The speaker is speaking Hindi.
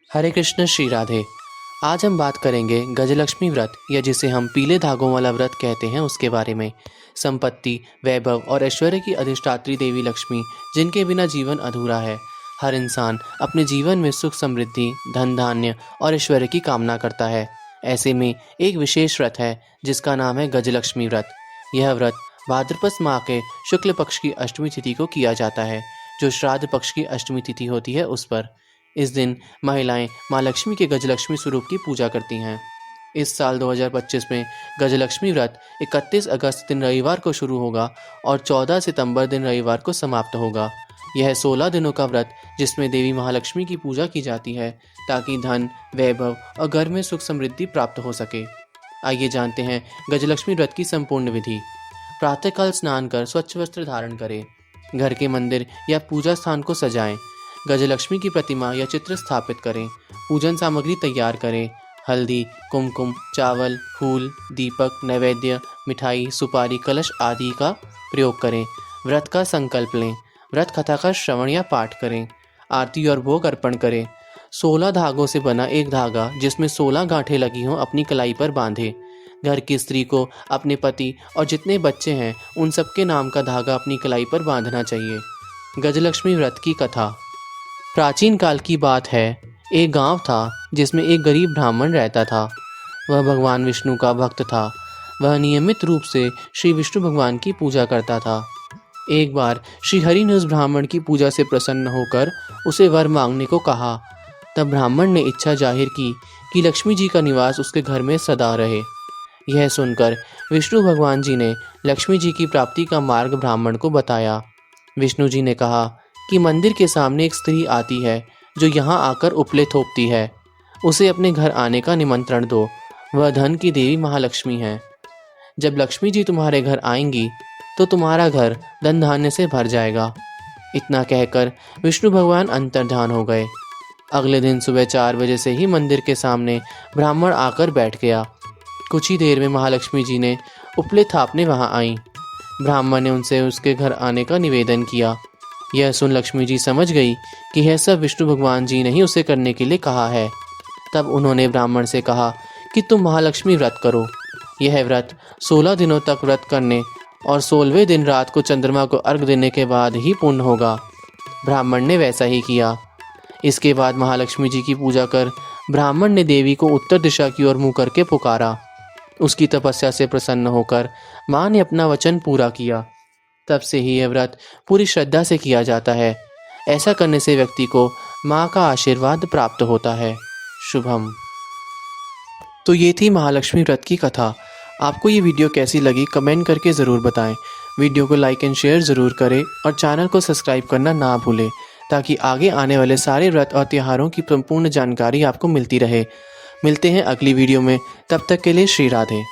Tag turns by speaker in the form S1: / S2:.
S1: हरे कृष्ण, श्री राधे। आज हम बात करेंगे गजलक्ष्मी व्रत या जिसे हम पीले धागों वाला व्रत कहते हैं उसके बारे में। संपत्ति, वैभव और ऐश्वर्य की अधिष्ठात्री देवी लक्ष्मी, जिनके बिना जीवन अधूरा है। हर इंसान अपने जीवन में सुख, समृद्धि, धन धान्य और ऐश्वर्य की कामना करता है। ऐसे में एक विशेष व्रत है जिसका नाम है गजलक्ष्मी व्रत। यह व्रत भाद्रपद माह के शुक्ल पक्ष की अष्टमी तिथि को किया जाता है, जो श्राद्ध पक्ष की अष्टमी तिथि होती है उस पर। इस दिन महिलाएं माँ लक्ष्मी के गजलक्ष्मी स्वरूप की पूजा करती हैं। इस साल 2025 में गजलक्ष्मी व्रत 31 अगस्त दिन रविवार को शुरू होगा और 14 सितंबर दिन रविवार को समाप्त होगा। यह 16 दिनों का व्रत जिसमें देवी महालक्ष्मी की पूजा की जाती है ताकि धन, वैभव और घर में सुख समृद्धि प्राप्त हो सके। आइए जानते हैं गजलक्ष्मी व्रत की संपूर्ण विधि। प्रातःकाल स्नान कर स्वच्छ वस्त्र धारण करें। घर के मंदिर या पूजा स्थान को सजाएं। गजलक्ष्मी की प्रतिमा या चित्र स्थापित करें। पूजन सामग्री तैयार करें। हल्दी, कुमकुम, चावल, फूल, दीपक, नैवेद्य, मिठाई, सुपारी, कलश आदि का प्रयोग करें। व्रत का संकल्प लें। व्रत कथा का श्रवण या पाठ करें। आरती और भोग अर्पण करें। 16 धागों से बना एक धागा जिसमें 16 गांठें लगी हों अपनी कलाई पर बांधे। घर की स्त्री को अपने पति और जितने बच्चे हैं उन सबके नाम का धागा अपनी कलाई पर बांधना चाहिए। गजलक्ष्मी व्रत की कथा। प्राचीन काल की बात है। एक गांव था जिसमें एक गरीब ब्राह्मण रहता था। वह भगवान विष्णु का भक्त था। वह नियमित रूप से श्री विष्णु भगवान की पूजा करता था। एक बार श्री हरि ने उस ब्राह्मण की पूजा से प्रसन्न होकर उसे वर मांगने को कहा। तब ब्राह्मण ने इच्छा जाहिर की कि लक्ष्मी जी का निवास उसके घर में सदा रहे। यह सुनकर विष्णु भगवान जी ने लक्ष्मी जी की प्राप्ति का मार्ग ब्राह्मण को बताया। विष्णु जी ने कहा कि मंदिर के सामने एक स्त्री आती है जो यहाँ आकर उपले थोपती है। उसे अपने घर आने का निमंत्रण दो। वह धन की देवी महालक्ष्मी है। जब लक्ष्मी जी तुम्हारे घर आएंगी तो तुम्हारा घर धन धान्य से भर जाएगा। इतना कहकर विष्णु भगवान अंतर्धान हो गए। अगले दिन सुबह 4 बजे से ही मंदिर के सामने ब्राह्मण आकर बैठ गया। कुछ ही देर में महालक्ष्मी जी ने उपले थापने वहाँ आई। ब्राह्मण ने उनसे उसके घर आने का निवेदन किया। यह सुन लक्ष्मी जी समझ गई कि यह सब विष्णु भगवान जी ने ही उसे करने के लिए कहा है। तब उन्होंने ब्राह्मण से कहा कि तुम महालक्ष्मी व्रत करो। यह व्रत 16 दिनों तक व्रत करने और 16वें दिन रात को चंद्रमा को अर्घ देने के बाद ही पूर्ण होगा। ब्राह्मण ने वैसा ही किया। इसके बाद महालक्ष्मी जी की पूजा कर ब्राह्मण ने देवी को उत्तर दिशा की ओर मुँह करके पुकारा। उसकी तपस्या से प्रसन्न होकर माँ ने अपना वचन पूरा किया। तब से ही यह व्रत पूरी श्रद्धा से किया जाता है। ऐसा करने से व्यक्ति को माँ का आशीर्वाद प्राप्त होता है। शुभम। तो ये थी महालक्ष्मी व्रत की कथा। आपको ये वीडियो कैसी लगी कमेंट करके ज़रूर बताएं। वीडियो को लाइक एंड शेयर ज़रूर करें और चैनल को सब्सक्राइब करना ना भूलें ताकि आगे आने वाले सारे व्रत और त्योहारों की संपूर्ण जानकारी आपको मिलती रहे। मिलते हैं अगली वीडियो में। तब तक के लिए श्री राधे।